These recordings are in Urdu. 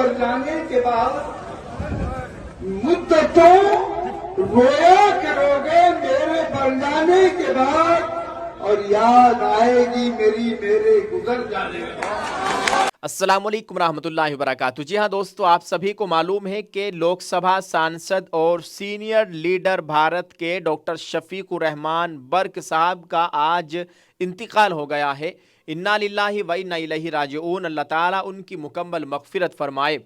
مر جانے کے بعد مدتوں رویا کرو گے میرے مر جانے کے بعد، اور یاد آئے گی میرے گزر جانے کے بعد۔ السلام علیکم ورحمۃ اللہ وبرکاتہ۔ جی ہاں دوستو، آپ سبھی کو معلوم ہے کہ لوک سبھا سانسد اور سینئر لیڈر بھارت کے ڈاکٹر شفیق الرحمان برق صاحب کا آج انتقال ہو گیا ہے۔ انا للہ و انا الیہ راجعون۔ اللہ تعالیٰ ان کی مکمل مغفرت فرمائے۔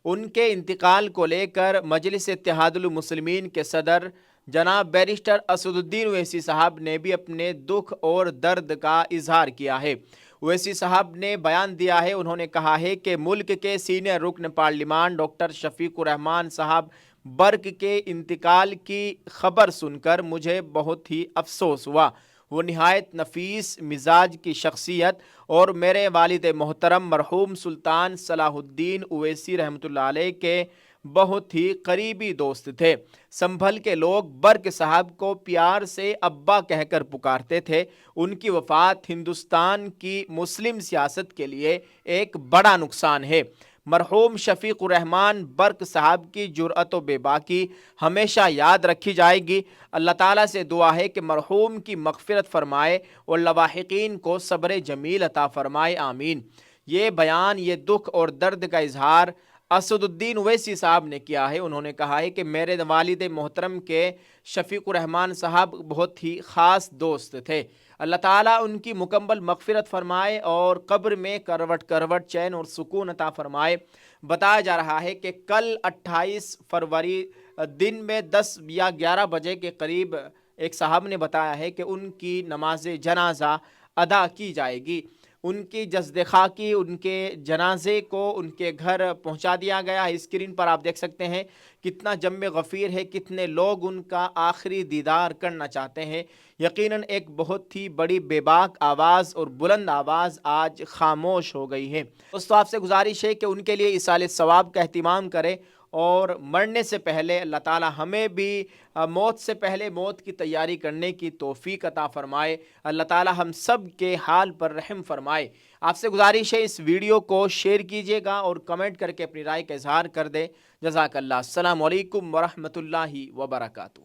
ان کے انتقال کو لے کر مجلس اتحاد المسلمین کے صدر جناب بیرسٹر اسد الدین اویسی صاحب نے بھی اپنے دکھ اور درد کا اظہار کیا ہے۔ اویسی صاحب نے بیان دیا ہے، انہوں نے کہا ہے کہ ملک کے سینئر رکن پارلیمان ڈاکٹر شفیق الرحمان صاحب برق کے انتقال کی خبر سن کر مجھے بہت ہی افسوس ہوا۔ وہ نہایت نفیس مزاج کی شخصیت اور میرے والد محترم مرحوم سلطان صلاح الدین اویسی رحمۃ اللہ علیہ کے بہت ہی قریبی دوست تھے۔ سنبھل کے لوگ برق صاحب کو پیار سے ابا کہہ کر پکارتے تھے۔ ان کی وفات ہندوستان کی مسلم سیاست کے لیے ایک بڑا نقصان ہے۔ مرحوم شفیق الرحمان برق صاحب کی جرأت و بے باکی ہمیشہ یاد رکھی جائے گی۔ اللہ تعالیٰ سے دعا ہے کہ مرحوم کی مغفرت فرمائے اور لواحقین کو صبر جمیل عطا فرمائے، آمین۔ یہ بیان، یہ دکھ اور درد کا اظہار اسد الدین اویسی صاحب نے کیا ہے۔ انہوں نے کہا ہے کہ میرے والد محترم کے شفیق الرحمان صاحب بہت ہی خاص دوست تھے۔ اللہ تعالیٰ ان کی مکمل مغفرت فرمائے اور قبر میں کروٹ کروٹ چین اور سکون عطا فرمائے۔ بتایا جا رہا ہے کہ کل 28 فروری دن میں 10 یا 11 بجے کے قریب ایک صاحب نے بتایا ہے کہ ان کی نماز جنازہ ادا کی جائے گی۔ ان کی جسد خاکی، ان کے جنازے کو ان کے گھر پہنچا دیا گیا ہے۔ اسکرین پر آپ دیکھ سکتے ہیں کتنا جم غفیر ہے، کتنے لوگ ان کا آخری دیدار کرنا چاہتے ہیں۔ یقیناً ایک بہت ہی بڑی بے باک آواز اور بلند آواز آج خاموش ہو گئی ہے۔ دوستو، آپ سے گزارش ہے کہ ان کے لیے ایصال ثواب کا اہتمام کریں اور مرنے سے پہلے اللہ تعالی ہمیں بھی موت سے پہلے موت کی تیاری کرنے کی توفیق عطا فرمائے۔ اللہ تعالی ہم سب کے حال پر رحم فرمائے۔ آپ سے گزارش ہے اس ویڈیو کو شیئر کیجیے گا اور کمنٹ کر کے اپنی رائے کا اظہار کر دیں۔ جزاک اللہ۔ السلام علیکم ورحمۃ اللہ وبرکاتہ۔